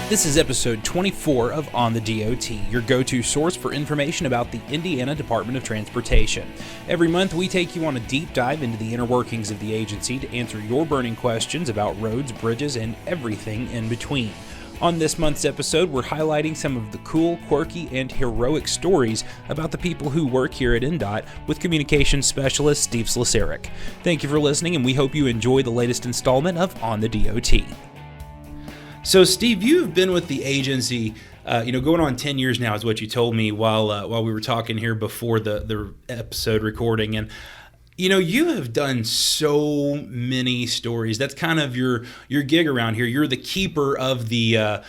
This is episode 24 of On the DOT, your go-to source for information about the Indiana Department of Transportation. Every month, we take you on a deep dive into the inner workings of the agency to answer your burning questions about roads, bridges, and everything in between. On this month's episode, we're highlighting some of the cool, quirky, and heroic stories about the people who work here at INDOT with communications specialist Steve Slosarek. Thank you for listening, and we hope you enjoy the latest installment of On the DOT. So, Steve, you've been with the agency, going on 10 years now is what you told me while we were talking here before the episode recording. And, you have done so many stories. That's kind of your gig around here. You're the keeper of the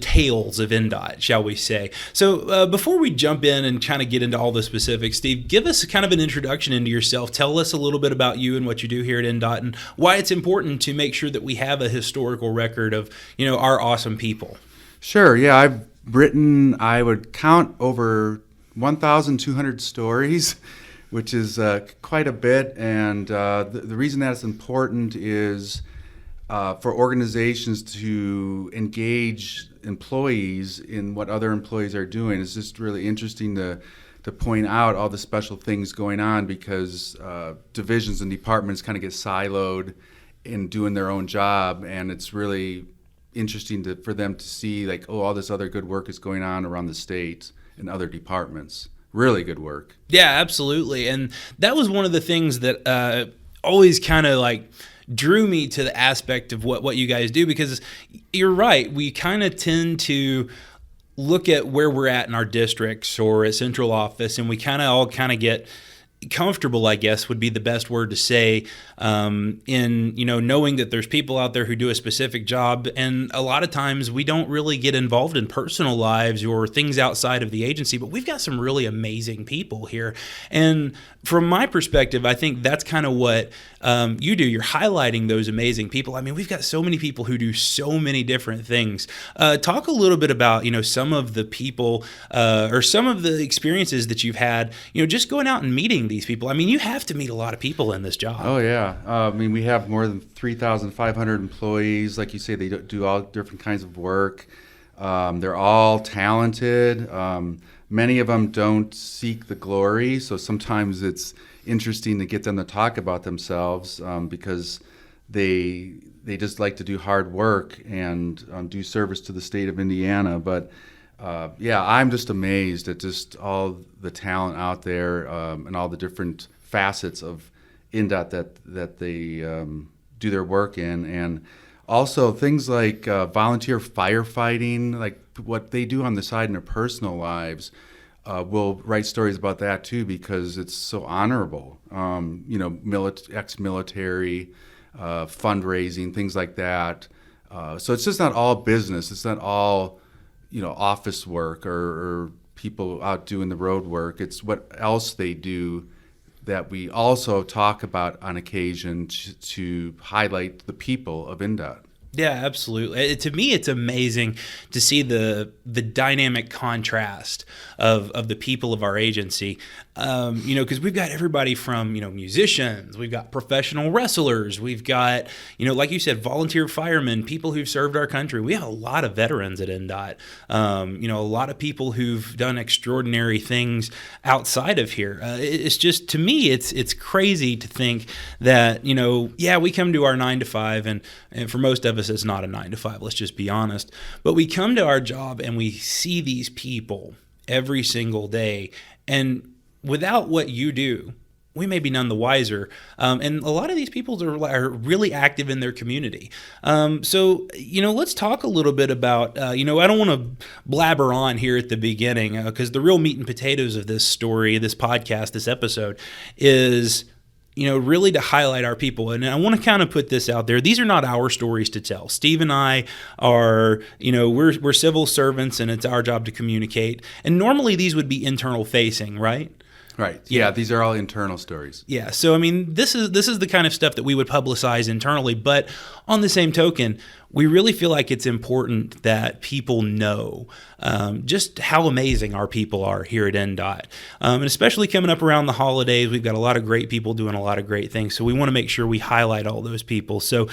tales of INDOT, shall we say. So before we jump in and kind of get into all the specifics, Steve, give us kind of an introduction into yourself. Tell us a little bit about you and what you do here at INDOT and why it's important to make sure that we have a historical record of, our awesome people. Sure. Yeah, I've written, I would count over 1,200 stories, which is quite a bit. And the reason that's important is for organizations to engage employees in what other employees are doing. It's just really interesting to point out all the special things going on because divisions and departments kind of get siloed in doing their own job, and it's really interesting for them to see all this other good work is going on around the state and other departments. Really good work. Yeah, absolutely. And that was one of the things that always kind of drew me to the aspect of what you guys do, because you're right. We kind of tend to look at where we're at in our districts or at central office, and we kind of all get comfortable, I guess would be the best word to say, in knowing that there's people out there who do a specific job, and a lot of times we don't really get involved in personal lives or things outside of the agency, but we've got some really amazing people here. And from my perspective, I think that's kind of what you do. You're highlighting those amazing people. I mean, we've got so many people who do so many different things. Talk a little bit about, some of the people or some of the experiences that you've had, just going out and meeting these people. I mean, you have to meet a lot of people in this job. Oh, yeah. We have more than 3,500 employees. Like you say, they do all different kinds of work. They're all talented. Many of them don't seek the glory, so sometimes it's interesting to get them to talk about themselves because they just like to do hard work and do service to the state of Indiana. But I'm just amazed at just all the talent out there and all the different facets of INDOT that they do their work in, and also things like volunteer firefighting, like what they do on the side in their personal lives. We'll write stories about that too because it's so honorable. Ex-military, fundraising, things like that. So it's just not all business. It's not all office work or people out doing the road work. It's what else they do that we also talk about on occasion to highlight the people of INDOT. Yeah, absolutely. To me, it's amazing to see the dynamic contrast of the people of our agency. Because we've got everybody from, musicians, we've got professional wrestlers, we've got, like you said, volunteer firemen, people who've served our country. We have a lot of veterans at INDOT. A lot of people who've done extraordinary things outside of here. It's just, to me, it's crazy to think that, we come to our 9 to 5, and for most of us, it's not a 9 to 5. Let's just be honest. But we come to our job and we see these people every single day, and without what you do, we may be none the wiser. And a lot of these people are really active in their community. So let's talk a little bit about, I don't want to blabber on here at the beginning because the real meat and potatoes of this story, this podcast, this episode is, really to highlight our people. And I want to kind of put this out there. These are not our stories to tell. Steve and I are, we're civil servants, and it's our job to communicate. And normally these would be internal facing, right? Right. Yeah, these are all internal stories. Yeah. So, this is the kind of stuff that we would publicize internally. But on the same token, we really feel like it's important that people know just how amazing our people are here at INDOT. And especially coming up around the holidays, we've got a lot of great people doing a lot of great things. So we want to make sure we highlight all those people. So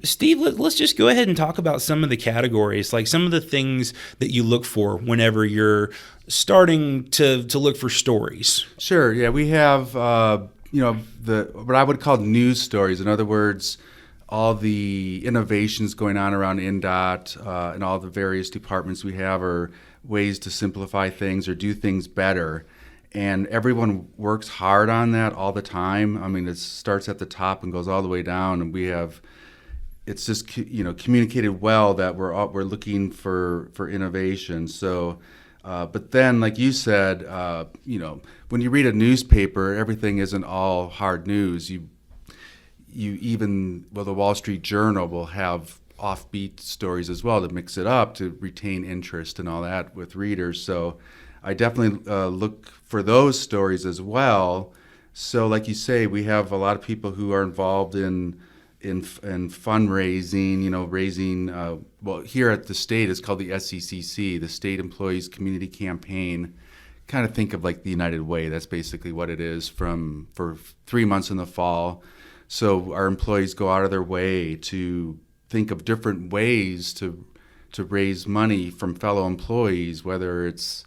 Steve, let's just go ahead and talk about some of the categories, like some of the things that you look for whenever you're starting to look for stories. Sure. Yeah, we have what I would call news stories. In other words, all the innovations going on around INDOT and all the various departments we have are ways to simplify things or do things better. And everyone works hard on that all the time. I mean, it starts at the top and goes all the way down, and it's just communicated well that we're looking for innovation. So, but then, like you said, when you read a newspaper, everything isn't all hard news. The Wall Street Journal will have offbeat stories as well to mix it up to retain interest and all that with readers. So I definitely look for those stories as well. So like you say, we have a lot of people who are involved in fundraising, raising, here at the state it's called the SECC, the State Employees Community Campaign. Kind of think of like the United Way. That's basically what it is for 3 months in the fall. So our employees go out of their way to think of different ways to raise money from fellow employees, whether it's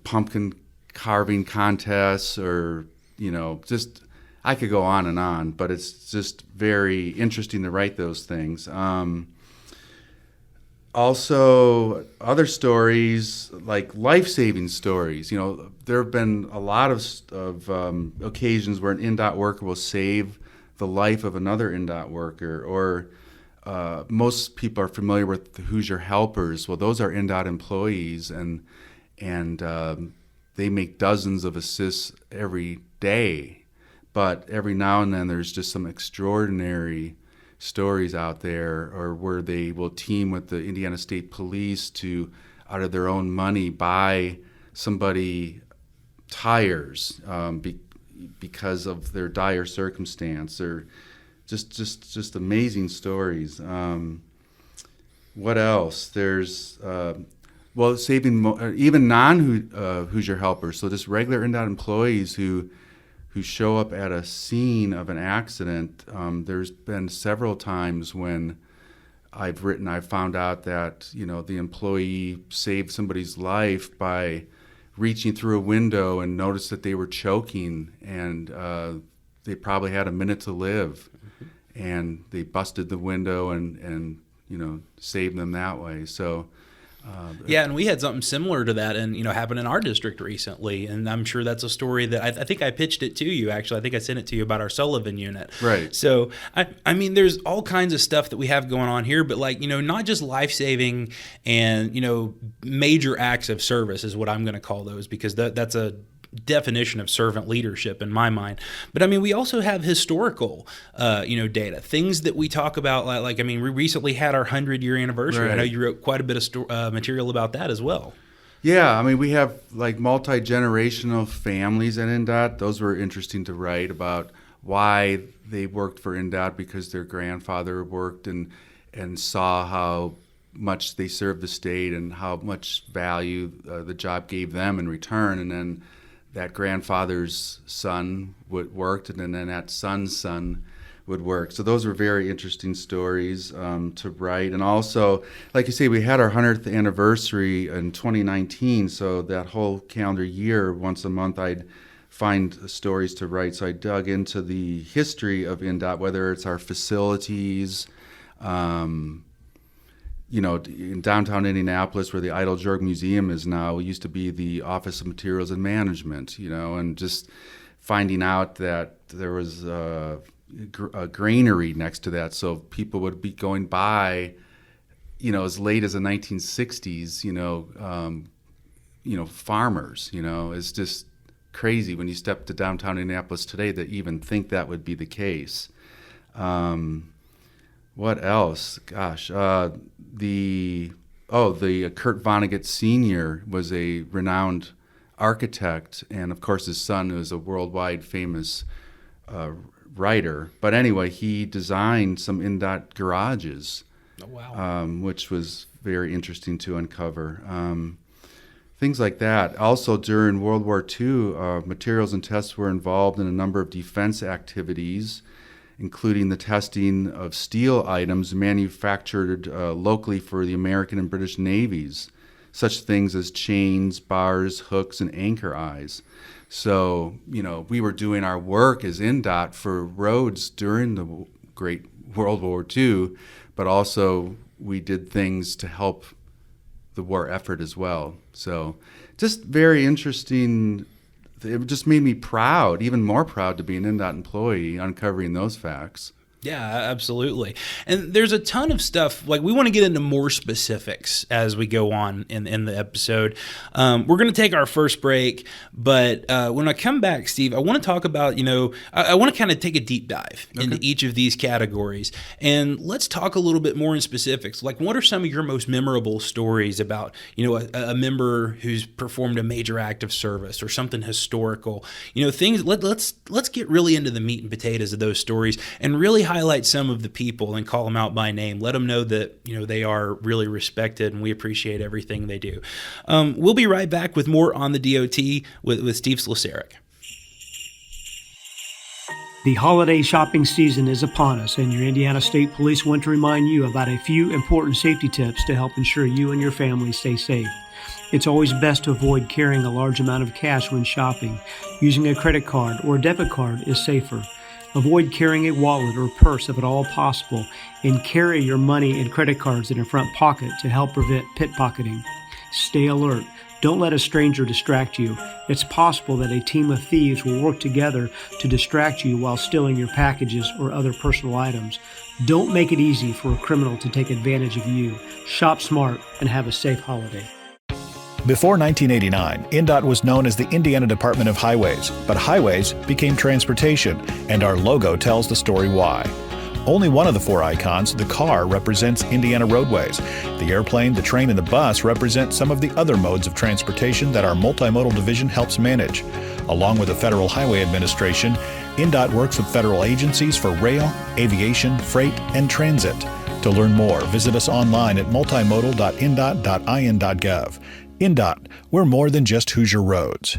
pumpkin carving contests or, just I could go on, but it's just very interesting to write those things. Also, other stories like life-saving stories. There have been a lot of occasions where an INDOT worker will save the life of another INDOT worker, or most people are familiar with the Hoosier Helpers. Well, those are INDOT employees, and they make dozens of assists every day. But every now and then there's just some extraordinary stories out there, or where they will team with the Indiana State Police to, out of their own money, buy somebody tires because of their dire circumstance, or just amazing stories. What else? There's saving even non-Hoosier Helpers, so just regular INDOT employees who show up at a scene of an accident. There's been several times when I've found out that the employee saved somebody's life by reaching through a window and noticed that they were choking, and they probably had a minute to live, and they busted the window and saved them that way. So. Yeah, and we had something similar to that, and happen in our district recently, and I'm sure that's a story that I think I pitched it to you. Actually, I think I sent it to you about our Sullivan unit. Right. So I mean, there's all kinds of stuff that we have going on here, but not just life saving and major acts of service is what I'm going to call those, because that's a definition of servant leadership in my mind. But I mean, we also have historical, data, things that we talk about. We recently had our 100-year anniversary. Right. I know you wrote quite a bit of material about that as well. Yeah, I mean, we have multi-generational families at INDOT. Those were interesting to write about why they worked for INDOT, because their grandfather worked and saw how much they served the state and how much value the job gave them in return, and then that grandfather's son worked, and then that son's son would work. So those were very interesting stories to write. And also, like you say, we had our 100th anniversary in 2019, so that whole calendar year, once a month, I'd find stories to write. So I dug into the history of INDOT, whether it's our facilities, in downtown Indianapolis, where the Idle Jorg Museum is now, it used to be the Office of Materials and Management, and just finding out that there was a granary next to that, so people would be going by, as late as the 1960s, farmers, it's just crazy when you step to downtown Indianapolis today to even think that would be the case. What else? Gosh, the Kurt Vonnegut Sr. was a renowned architect, and of course his son was a worldwide famous writer. But anyway, he designed some INDOT garages, Oh, wow. which was very interesting to uncover. Things like that. Also, during World War II, materials and tests were involved in a number of defense activities, including the testing of steel items manufactured locally for the American and British navies, such things as chains, bars, hooks, and anchor eyes. So, we were doing our work as INDOT for roads during the Great World War II, but also we did things to help the war effort as well. So just very interesting. It just made me proud, even more proud to be an INDOT employee, uncovering those facts. Yeah, absolutely. And there's a ton of stuff, like we want to get into more specifics as we go on in the episode. We're going to take our first break, but when I come back, Steve, I want to talk about, I want to kind of take a deep dive into each of these categories. And let's talk a little bit more in specifics. Like, what are some of your most memorable stories about, a member who's performed a major act of service or something historical? Things, let's get really into the meat and potatoes of those stories and really highlight some of the people and call them out by name. Let them know that they are really respected and we appreciate everything they do. We'll be right back with more on the DOT with Steve Slosarek. The holiday shopping season is upon us, and your Indiana State Police want to remind you about a few important safety tips to help ensure you and your family stay safe. It's always best to avoid carrying a large amount of cash when shopping. Using a credit card or a debit card is safer. Avoid carrying a wallet or purse if at all possible, and carry your money and credit cards in your front pocket to help prevent pickpocketing. Stay alert. Don't let a stranger distract you. It's possible that a team of thieves will work together to distract you while stealing your packages or other personal items. Don't make it easy for a criminal to take advantage of you. Shop smart and have a safe holiday. Before 1989, INDOT was known as the Indiana Department of Highways, but highways became transportation, and our logo tells the story why. Only one of the four icons, the car, represents Indiana roadways. The airplane, the train, and the bus represent some of the other modes of transportation that our multimodal division helps manage. Along with the Federal Highway Administration, INDOT works with federal agencies for rail, aviation, freight, and transit. To learn more, visit us online at multimodal.indot.in.gov. INDOT, we're more than just Hoosier roads.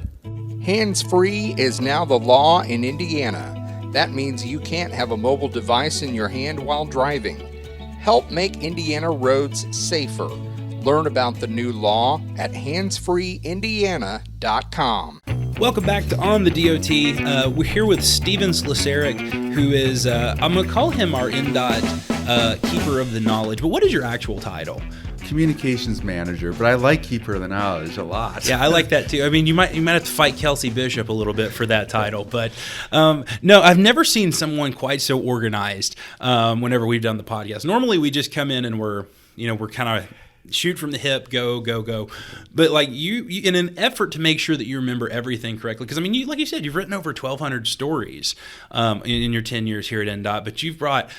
Hands-free is now the law in Indiana. That means you can't have a mobile device in your hand while driving. Help make Indiana roads safer. Learn about the new law at handsfreeindiana.com. Welcome back to On the DOT. We're here with Steven Slosarek, who is, I'm going to call him our INDOT Keeper of the Knowledge. But what is your actual title? Communications manager, but I like Keeper of the Knowledge a lot. Yeah, I like that too. I mean, you might have to fight Kelsey Bishop a little bit for that title, but no, I've never seen someone quite so organized whenever we've done the podcast. Normally, we just come in and we're kind of shoot from the hip, go. But like you in an effort to make sure that you remember everything correctly, because I mean, like you said, you've written over 1,200 stories in your 10 years here at INDOT, but you've brought,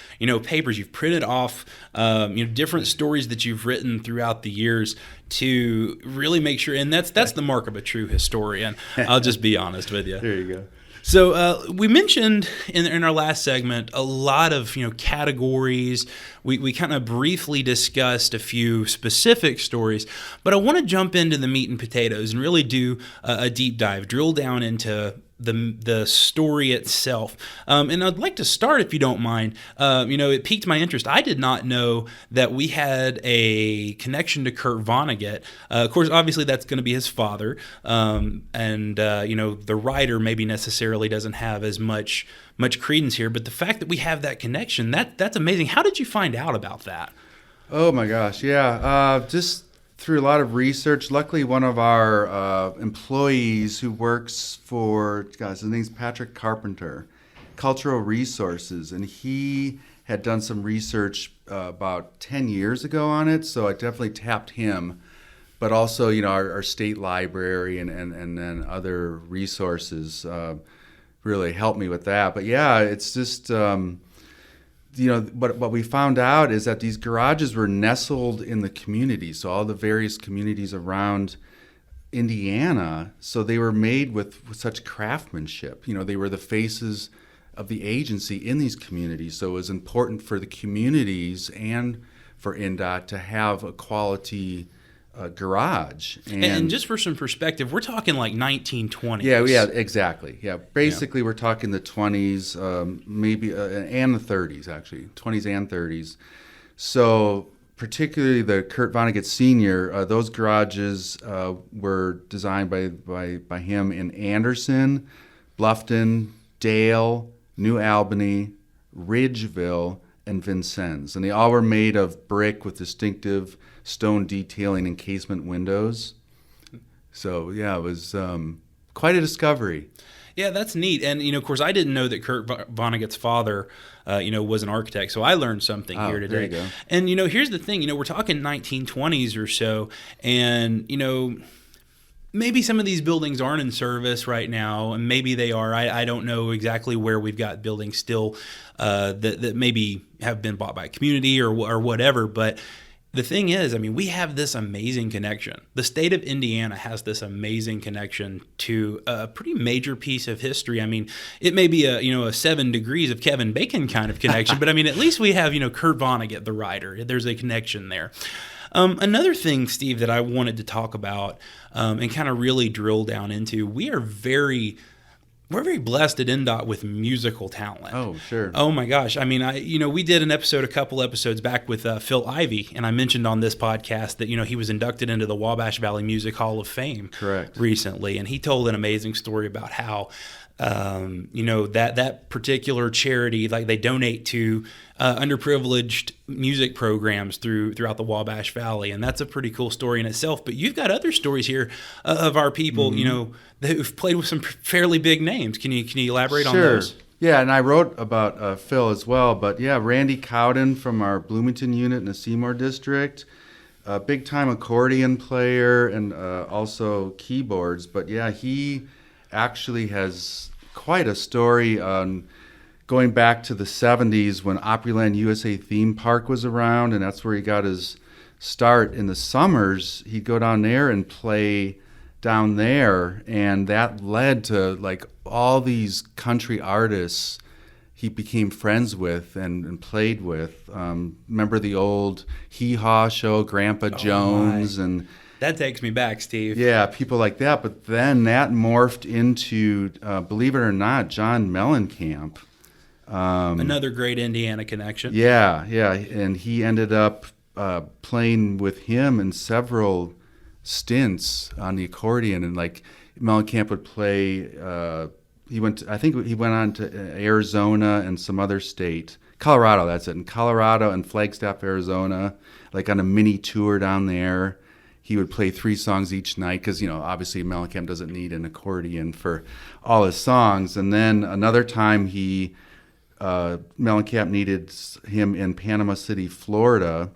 papers, you've printed off, different stories that you've written throughout the years to really make sure, and that's the mark of a true historian. I'll just be honest with you. There you go. So we mentioned in our last segment a lot of categories. We kind of briefly discussed a few specific stories, but I want to jump into the meat and potatoes and really do a deep dive, drill down into the story itself. And I'd like to start, if you don't mind. It piqued my interest. I did not know that we had a connection to Kurt Vonnegut. Of course, obviously that's going to be his father. The writer maybe necessarily doesn't have as much credence here, but the fact that we have that connection, that's amazing. How did you find out about that? Oh my gosh, yeah. Just through a lot of research. Luckily, one of our employees who works for, his name's Patrick Carpenter, Cultural Resources, and he had done some research about 10 years ago on it, so I definitely tapped him. But also, our state library and then other resources really helped me with that. But yeah, it's just, what we found out is that these garages were nestled in the community, so all the various communities around Indiana, so they were made with such craftsmanship. They were the faces the agency in these communities. So it was important for the communities and for INDOT to have a quality garage. And just for some perspective, we're talking like 1920s. Yeah, exactly. Yeah, basically we're talking the 20s, maybe, and the 30s actually, 20s and 30s. So particularly the Kurt Vonnegut Sr., those garages were designed by him in Anderson, Bluffton, Dale, New Albany, Ridgeville, and Vincennes. And they all were made of brick with distinctive stone detailing and casement windows. So, yeah, it was quite a discovery. Yeah, that's neat. And, of course, I didn't know that Kurt Vonnegut's father, was an architect. So I learned something here today. There you go. And, here's the thing. We're talking 1920s or so. And, maybe some of these buildings aren't in service right now, and maybe they are. I don't know exactly where we've got buildings still that maybe have been bought by a community or whatever. But the thing is, we have this amazing connection. The state of Indiana has this amazing connection to a pretty major piece of history. It may be a 7 degrees of Kevin Bacon kind of connection, but at least we have, Kurt Vonnegut, the writer. There's a connection there. Another thing, Steve, that I wanted to talk about and kind of really drill down into, we're very blessed at INDOT with musical talent. Oh, sure. Oh my gosh. We did a couple episodes back with Phil Ivey, and I mentioned on this podcast that, he was inducted into the Wabash Valley Music Hall of Fame recently. And he told an amazing story about how, that particular charity, like they donate to underprivileged music programs throughout the Wabash Valley. And that's a pretty cool story in itself. But you've got other stories here of our people, who've played with some fairly big names. Can you elaborate on those? Yeah, and I wrote about Phil as well. But yeah, Randy Cowden from our Bloomington unit in the Seymour district, a big-time accordion player and also keyboards. But yeah, he actually has quite a story on going back to the 70s when Opryland USA Theme Park was around, and that's where he got his start. In the summers, he'd go down there and play down there, and that led to like all these country artists he became friends with and played with. Remember the old Hee Haw show, Grandpa Jones, and that takes me back, Steve. Yeah, people like that. But then that morphed into, believe it or not, John Mellencamp. Another great Indiana connection. Yeah, and he ended up playing with him in several stints on the accordion, and like Mellencamp would play. He went on to Arizona and some other state, Colorado. That's it, in Colorado and Flagstaff, Arizona, like on a mini tour down there. He would play 3 songs each night because, obviously Mellencamp doesn't need an accordion for all his songs. And then another time Mellencamp needed him in Panama City, Florida.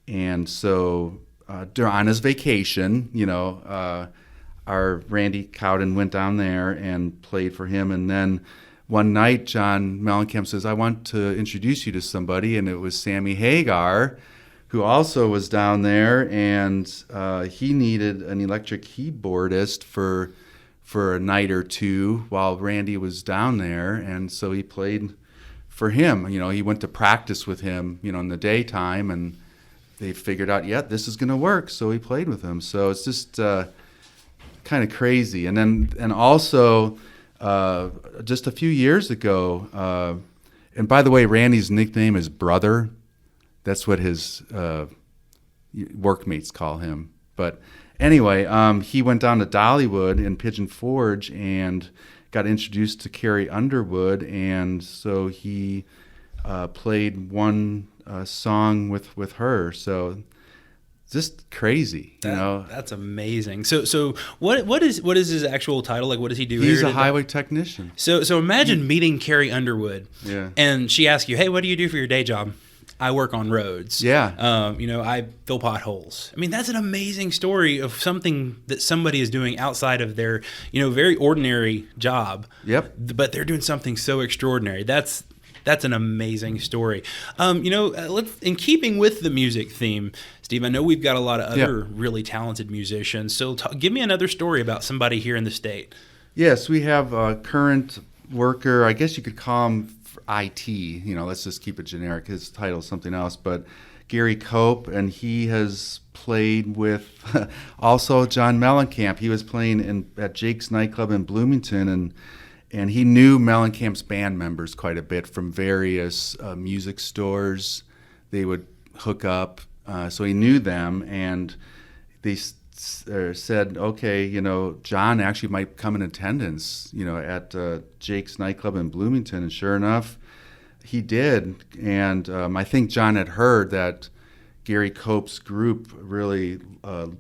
And so on his vacation, our Randy Cowden went down there and played for him. And then one night, John Mellencamp says, I want to introduce you to somebody. And it was Sammy Hagar, who also was down there, and he needed an electric keyboardist for a night or two while Randy was down there, and so he played for him. He went to practice with him, in the daytime, and they figured out, this is going to work, so he played with him. So it's just kind of crazy. And also, just a few years ago, and by the way, Randy's nickname is Brother. That's what his workmates call him. But anyway, he went down to Dollywood in Pigeon Forge and got introduced to Carrie Underwood, and so he played one song with her. So just crazy, That's amazing. So what is his actual title? Like, what does he do? He's a highway technician. So imagine meeting Carrie Underwood, and she asks you, "Hey, what do you do for your day job?" I work on roads. Yeah. I fill potholes. That's an amazing story of something that somebody is doing outside of their, very ordinary job. Yep. But they're doing something so extraordinary. That's an amazing story. In keeping with the music theme, Steve, I know we've got a lot of other really talented musicians. So give me another story about somebody here in the state. Yes, we have current worker, I guess you could call him IT, let's just keep it generic. His title is something else, but Gary Cope, and he has played with also John Mellencamp. He was playing at Jake's nightclub in Bloomington, and he knew Mellencamp's band members quite a bit from various music stores. They would hook up, so he knew them, and they said, okay, John actually might come in attendance, at Jake's nightclub in Bloomington, and sure enough, he did. And I think John had heard that Gary Cope's group really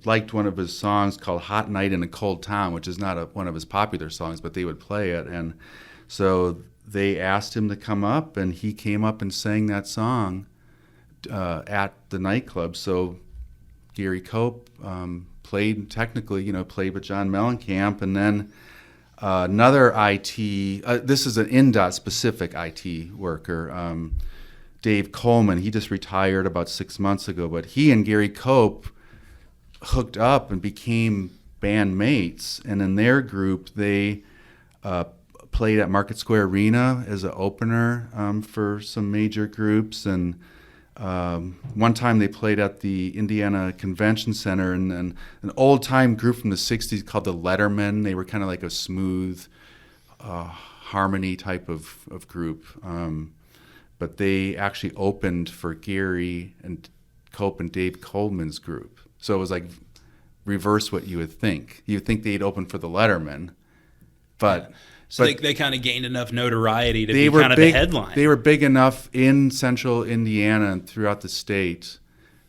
liked one of his songs called Hot Night in a Cold Town, which is not one of his popular songs, but they would play it. And so they asked him to come up, and he came up and sang that song at the nightclub. So Gary Cope played with John Mellencamp, and then another IT, this is an INDOT specific IT worker, Dave Coleman. He just retired about 6 months ago, but he and Gary Cope hooked up and became bandmates. And in their group, they played at Market Square Arena as an opener for some major groups. And one time they played at the Indiana Convention Center, and an old-time group from the 60s called the Lettermen. They were kind of like a smooth harmony type of group. But they actually opened for Gary and Cope and Dave Coleman's group. So it was like reverse what you would think. You would think they'd open for the Lettermen, but... So they kind of gained enough notoriety to be kind of the headline. They were big enough in central Indiana and throughout the state.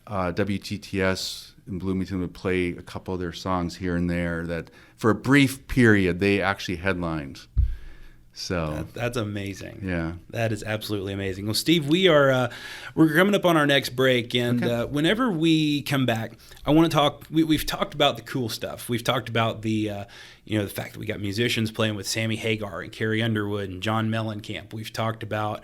WTTS in Bloomington would play a couple of their songs here and there that for a brief period they actually headlined. So that's amazing. Yeah, that is absolutely amazing. Well, Steve, we're coming up on our next break, and whenever we come back, I want to talk. We've talked about the cool stuff. We've talked about the the fact that we got musicians playing with Sammy Hagar and Carrie Underwood and John Mellencamp. We've talked about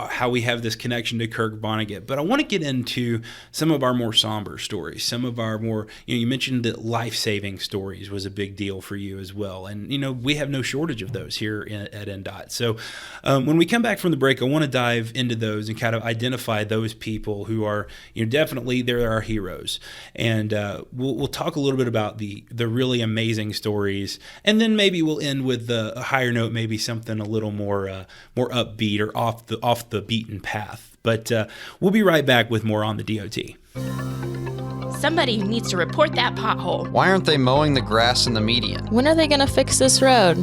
how we have this connection to Kirk Vonnegut. But I want to get into some of our more somber stories. Some of our more you mentioned that life-saving stories was a big deal for you as well, and we have no shortage of those here at INDOT. So when we come back from the break, I want to dive into those and kind of identify those people who are definitely they're our heroes, and we'll talk a little bit about the really amazing stories, and then maybe we'll end with a higher note, maybe something a little more upbeat or off the beaten path. But we'll be right back with more on the DOT. Somebody needs to report that pothole. Why aren't they mowing the grass in the median? When are they going to fix this road?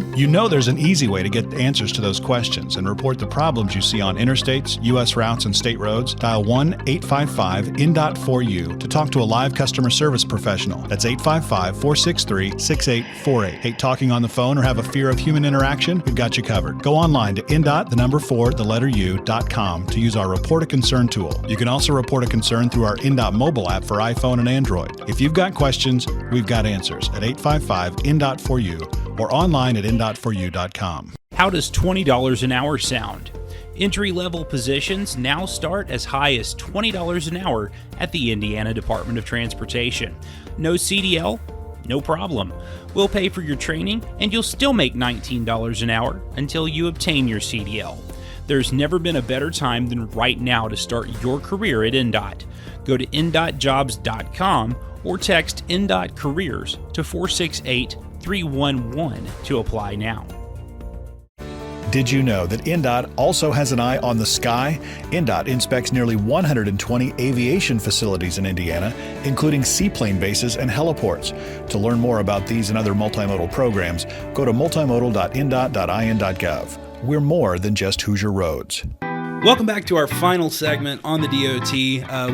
There's an easy way to get answers to those questions and report the problems you see on interstates, U.S. routes, and state roads. Dial 1-855-INDOT-4U to talk to a live customer service professional. That's 855-463-6848. Hate talking on the phone or have a fear of human interaction? We've got you covered. Go online to INDOT4U.com to use our Report a Concern tool. You can also report a concern through our INDOT mobile app for iPhone and Android. If you've got questions, we've got answers at 855-INDOT4U or online at INDOT4U.com. How does $20 an hour sound? Entry-level positions now start as high as $20 an hour at the Indiana Department of Transportation. No CDL? No problem. We'll pay for your training and you'll still make $19 an hour until you obtain your CDL. There's never been a better time than right now to start your career at INDOT. Go to INDOTjobs.com or text INDOT Careers to 468-311 to apply now. Did you know that INDOT also has an eye on the sky? INDOT inspects nearly 120 aviation facilities in Indiana, including seaplane bases and heliports. To learn more about these and other multimodal programs, go to multimodal.indot.in.gov. We're more than just Hoosier Roads. Welcome back to our final segment on the DOT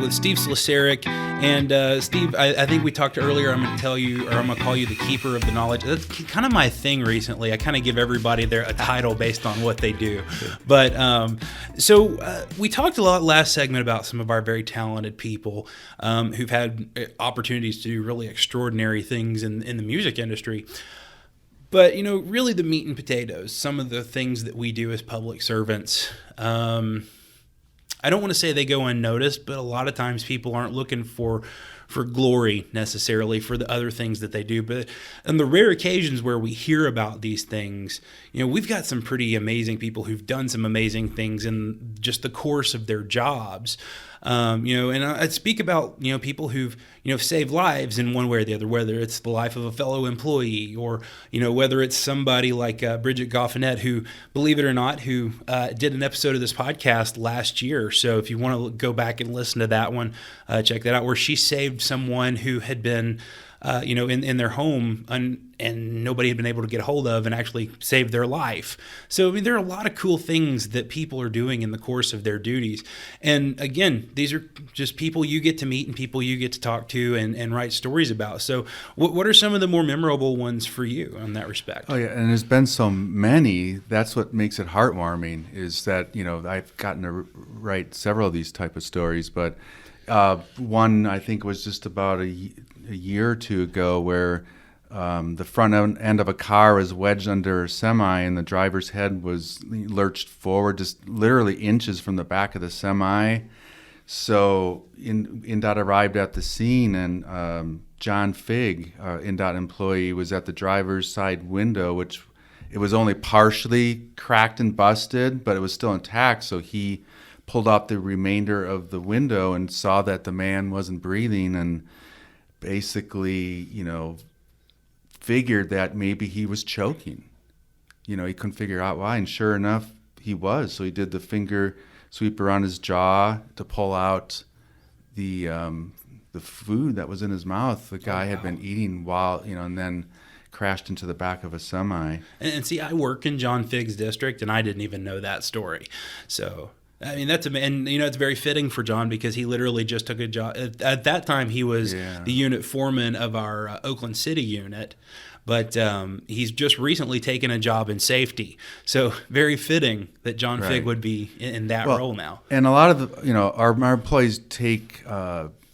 with Steve Slosarek. And Steve, I think we talked earlier, I'm going to call you the keeper of the knowledge. That's kind of my thing recently. I kind of give everybody a title based on what they do. But so we talked a lot last segment about some of our very talented people who've had opportunities to do really extraordinary things in the music industry. But, really the meat and potatoes, some of the things that we do as public servants, I don't want to say they go unnoticed, but a lot of times people aren't looking for for glory necessarily for the other things that they do. But on the rare occasions where we hear about these things, we've got some pretty amazing people who've done some amazing things in just the course of their jobs. And I'd speak about, people who've, saved lives in one way or the other, whether it's the life of a fellow employee or, whether it's somebody like Bridget Goffinet, who, believe it or not, who did an episode of this podcast last year. So if you want to go back and listen to that one, check that out, where she saved someone who had been in their home and nobody had been able to get a hold of, and actually saved their life. So, there are a lot of cool things that people are doing in the course of their duties. And again, these are just people you get to meet and people you get to talk to and write stories about. So what are some of the more memorable ones for you in that respect? Oh, yeah, and there's been so many. That's what makes it heartwarming, is that, I've gotten to write several of these type of stories, but one I think was just about a year or two ago, where the front end of a car was wedged under a semi, and the driver's head was lurched forward just literally inches from the back of the semi. So INDOT arrived at the scene, and John Figg, INDOT employee, was at the driver's side window, which it was only partially cracked and busted, but it was still intact. So he pulled out the remainder of the window and saw that the man wasn't breathing, and basically, figured that maybe he was choking. He couldn't figure out why, and sure enough, he was. So he did the finger sweep around his jaw to pull out the food that was in his mouth. The guy had been eating while, and then crashed into the back of a semi. And see, I work in John Figg's district, and I didn't even know that story. So it's very fitting for John, because he literally just took a job. At that time, he was the unit foreman of our Oakland City unit, but he's just recently taken a job in safety. So very fitting that John Figg would be in that role now. And a lot of our employees take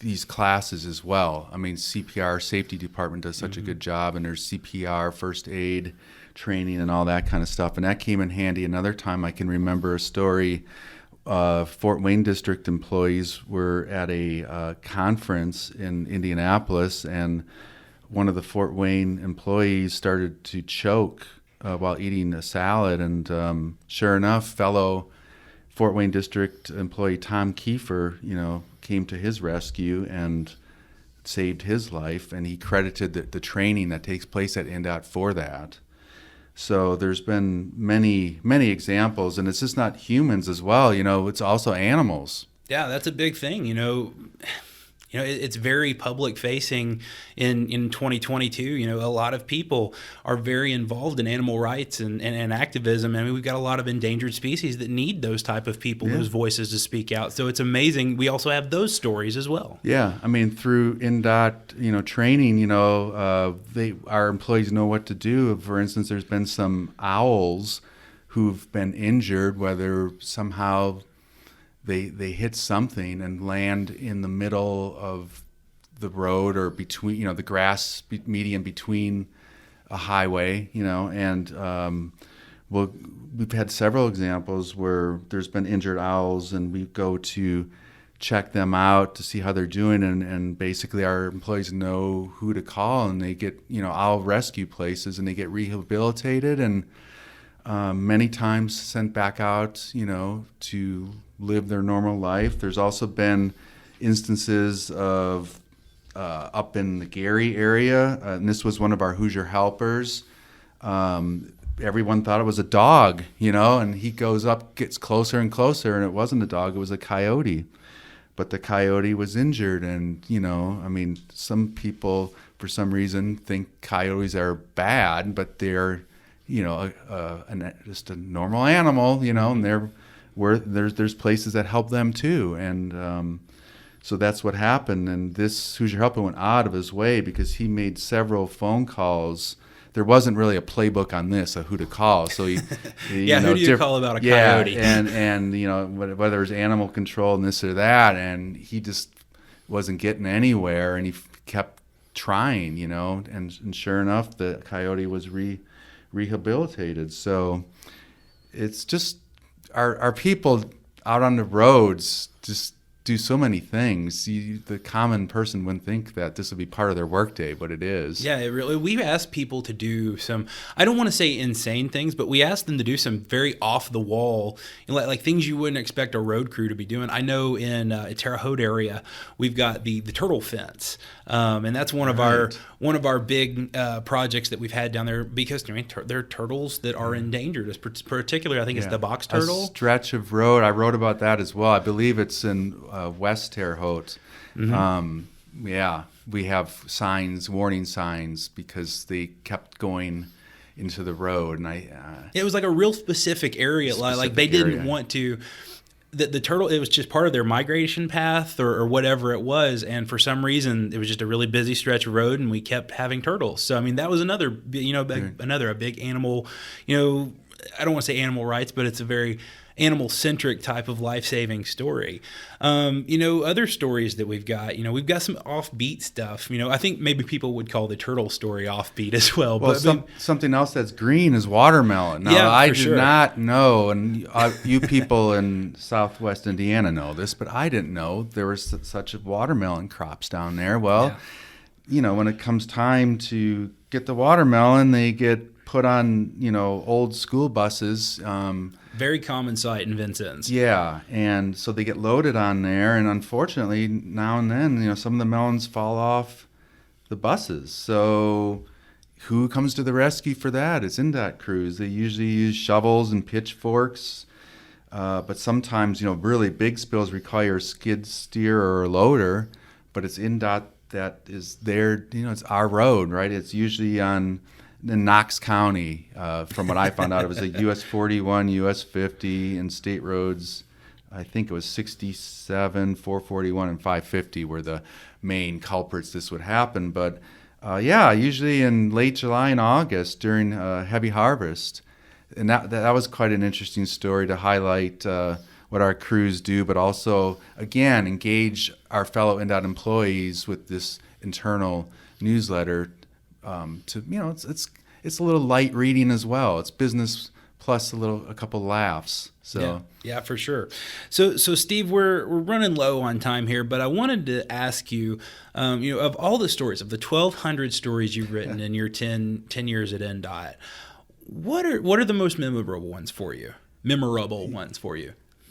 these classes as well. I mean, CPR, safety department, does such a good job, and there's CPR, first aid training, and all that kind of stuff. And that came in handy. Another time I can remember a story. Fort Wayne District employees were at a conference in Indianapolis, and one of the Fort Wayne employees started to choke while eating a salad, and sure enough, fellow Fort Wayne District employee Tom Kiefer, came to his rescue and saved his life, and he credited the training that takes place at INDOT for that. So there's been many, many examples, and it's just not humans as well. It's also animals. Yeah, that's a big thing. It's very public facing in 2022. A lot of people are very involved in animal rights and activism. I mean, we've got a lot of endangered species that need those type of people, those voices to speak out. So it's amazing. We also have those stories as well. Yeah, I mean, through INDOT, training, our employees know what to do. For instance, there's been some owls who've been injured, whether somehow they hit something and land in the middle of the road or between, the grass median between a highway, and we've had several examples where there's been injured owls, and we go to check them out to see how they're doing, and basically our employees know who to call, and they get, owl rescue places, and they get rehabilitated, and many times sent back out, to live their normal life. There's also been instances of up in the Gary area, and this was one of our Hoosier helpers. Everyone thought it was a dog, and he goes up, gets closer and closer, and it wasn't a dog, it was a coyote. But the coyote was injured, and, some people, for some reason, think coyotes are bad, but they're, just a normal animal, and there's places that help them too, and so that's what happened. And this Hoosier helper went out of his way because he made several phone calls. There wasn't really a playbook on this of who to call, so he who do you call about a coyote? and whether it's animal control and this or that, and he just wasn't getting anywhere, and he kept trying, and sure enough, the coyote was rehabilitated. So it's just our people out on the roads, just do so many things. The common person wouldn't think that this would be part of their workday, but it is. Yeah, it really. We asked people to do some, I don't want to say insane things, but we asked them to do some very off the wall, like things you wouldn't expect a road crew to be doing. I know in Terre Haute area, we've got the turtle fence, and that's one of our big projects that we've had down there, because there are turtles that are endangered. Particularly, I think it's the box turtle. A stretch of road. I wrote about that as well. I believe it's in West Terre Haute. We have signs, warning signs, because they kept going into the road, and it was like a real specific area. Like they didn't want to. The turtle, it was just part of their migration path or whatever it was, and for some reason it was just a really busy stretch of road, and we kept having turtles. So I mean, that was another a big animal. I don't want to say animal rights, but it's a very animal-centric type of life-saving story. Other stories that we've got some offbeat stuff. I think maybe people would call the turtle story offbeat as well. Well, something else that's green is watermelon. Now, I did not know, and you people in Southwest Indiana know this, but I didn't know there was such watermelon crops down there. Well, when it comes time to get the watermelon, they get put on, old school buses. Very common sight in Vincennes. Yeah, and so they get loaded on there, and unfortunately, now and then, some of the melons fall off the buses. So who comes to the rescue for that? It's INDOT crews. They usually use shovels and pitchforks, but sometimes, really big spills require a skid steer or a loader, but it's INDOT that is there. It's our road, right? It's usually in Knox County. From what I found out, it was a US 41, US 50, and state roads. I think it was 67, 441, and 550 were the main culprits this would happen. But usually in late July and August during heavy harvest. And that was quite an interesting story to highlight what our crews do, but also, again, engage our fellow INDOT employees with this internal newsletter. It's a little light reading as well. It's business plus a couple laughs. So yeah, for sure. So Steve, we're running low on time here, but I wanted to ask you, of all the stories, of the 1,200 stories you've written in your 10 years at INDOT, what are the most memorable ones for you?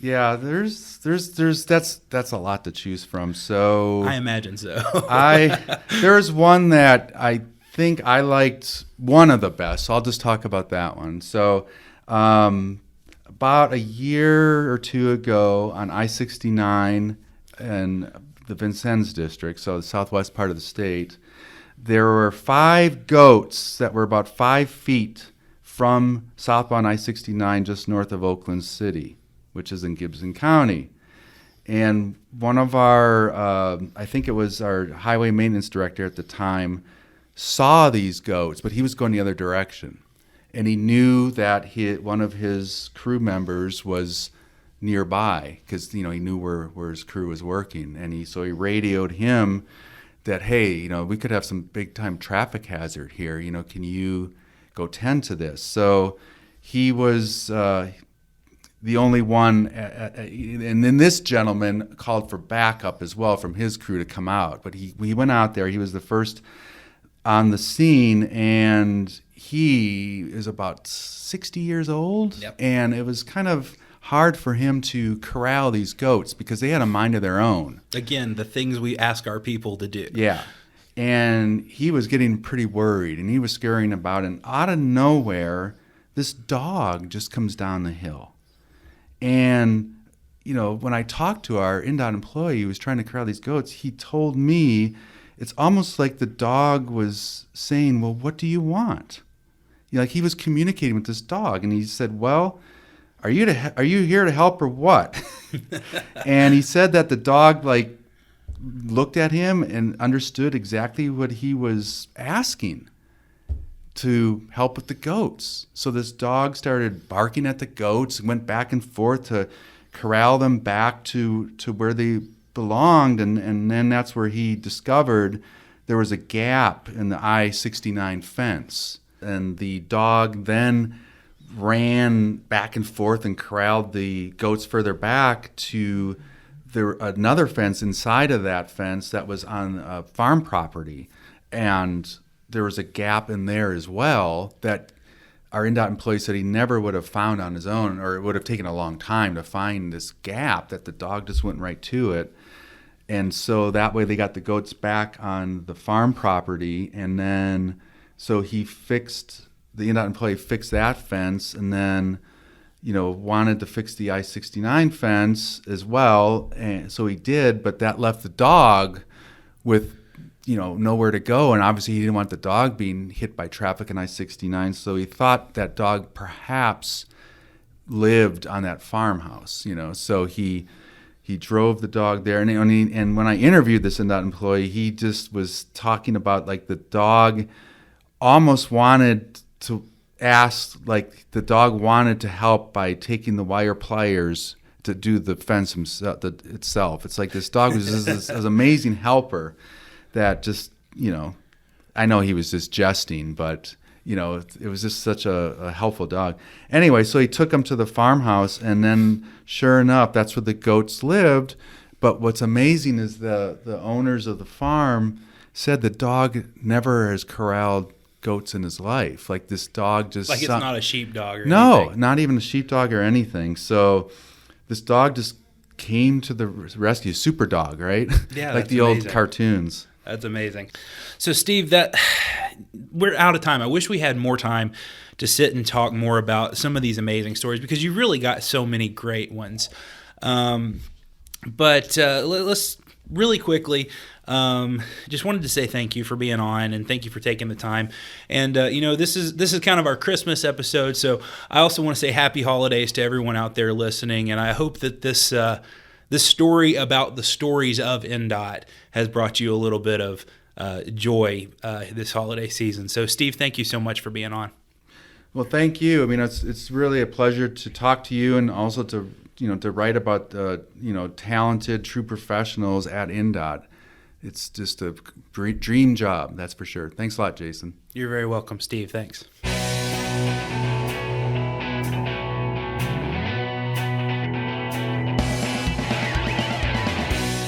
Yeah, that's a lot to choose from. So I imagine so. There's one that I think I liked one of the best, so I'll just talk about that one. So about a year or two ago on I-69 in the Vincennes district, so the southwest part of the state, there were 5 goats that were about 5 feet from southbound I-69 just north of Oakland City, which is in Gibson County. And one of our, I think it was our highway maintenance director at the time, saw these goats, but he was going the other direction. And he knew that one of his crew members was nearby because, he knew where his crew was working. And so he radioed him that, hey, we could have some big-time traffic hazard here. Can you go tend to this? So he was the only one, and then this gentleman called for backup as well from his crew to come out. But he went out there. He was the first on the scene, and he is about 60 years old. Yep. And it was kind of hard for him to corral these goats because they had a mind of their own. Again, the things we ask our people to do. Yeah. And he was getting pretty worried, and he was scaring about it. And out of nowhere, this dog just comes down the hill. And, when I talked to our INDOT employee who was trying to corral these goats, he told me it's almost like the dog was saying, well, what do you want? He was communicating with this dog, and he said, well, are you here to help or what? And he said that the dog, looked at him and understood exactly what he was asking, to help with the goats. So this dog started barking at the goats and went back and forth to corral them back to where they belonged. And then that's where he discovered there was a gap in the I-69 fence. And the dog then ran back and forth and corralled the goats further back to there another fence inside of that fence that was on farm property, and there was a gap in there as well that our INDOT employee said he never would have found on his own, or it would have taken a long time to find this gap that the dog just went right to it. And so that way they got the goats back on the farm property, and then so the INDOT employee fixed that fence, and then wanted to fix the I-69 fence as well, and so he did, but that left the dog with nowhere to go, and obviously he didn't want the dog being hit by traffic on I-69, so he thought that dog perhaps lived on that farmhouse, so he drove the dog there, and when I interviewed this INDOT employee, he just was talking about like the dog almost wanted to the dog wanted to help by taking the wire pliers to do the fence itself. It's like this dog was just this amazing helper that just, I know he was just jesting, but, it was just such a helpful dog. Anyway, so he took him to the farmhouse, and then sure enough, that's where the goats lived. But what's amazing is the owners of the farm said the dog never has corralled goats in his life. Like this dog just it's not a sheepdog or no, anything. Not even a sheepdog or anything. So this dog just came to the rescue. Super dog, right? Yeah, like that's the amazing. old cartoons. That's amazing. So Steve, we're out of time. I wish we had more time to sit and talk more about some of these amazing stories, because you really got so many great ones. But let's really quickly, just wanted to say thank you for being on, and thank you for taking the time. And this is kind of our Christmas episode, so I also want to say happy holidays to everyone out there listening. And I hope that this story about the stories of INDOT has brought you a little bit of joy this holiday season. So Steve, thank you so much for being on. Well, thank you. I mean, it's really a pleasure to talk to you, and also to write about talented, true professionals at INDOT. It's just a dream job, that's for sure. Thanks a lot, Jason. You're very welcome, Steve. Thanks.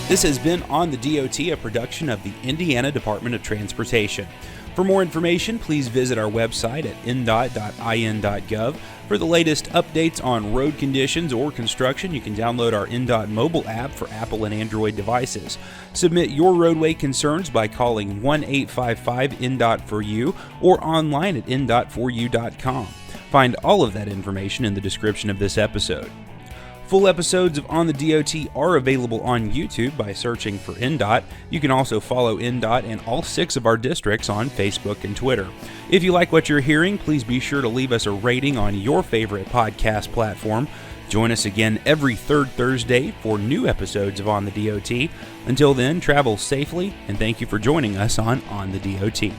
This has been On the DOT, a production of the Indiana Department of Transportation. For more information, please visit our website at indot.in.gov. For the latest updates on road conditions or construction, you can download our INDOT mobile app for Apple and Android devices. Submit your roadway concerns by calling 1-855-INDOT-FOR-YOU or online at indot4u.com. Find all of that information in the description of this episode. Full episodes of On the DOT are available on YouTube by searching for INDOT. You can also follow INDOT and all 6 of our districts on Facebook and Twitter. If you like what you're hearing, please be sure to leave us a rating on your favorite podcast platform. Join us again every third Thursday for new episodes of On the DOT. Until then, travel safely, and thank you for joining us on the DOT.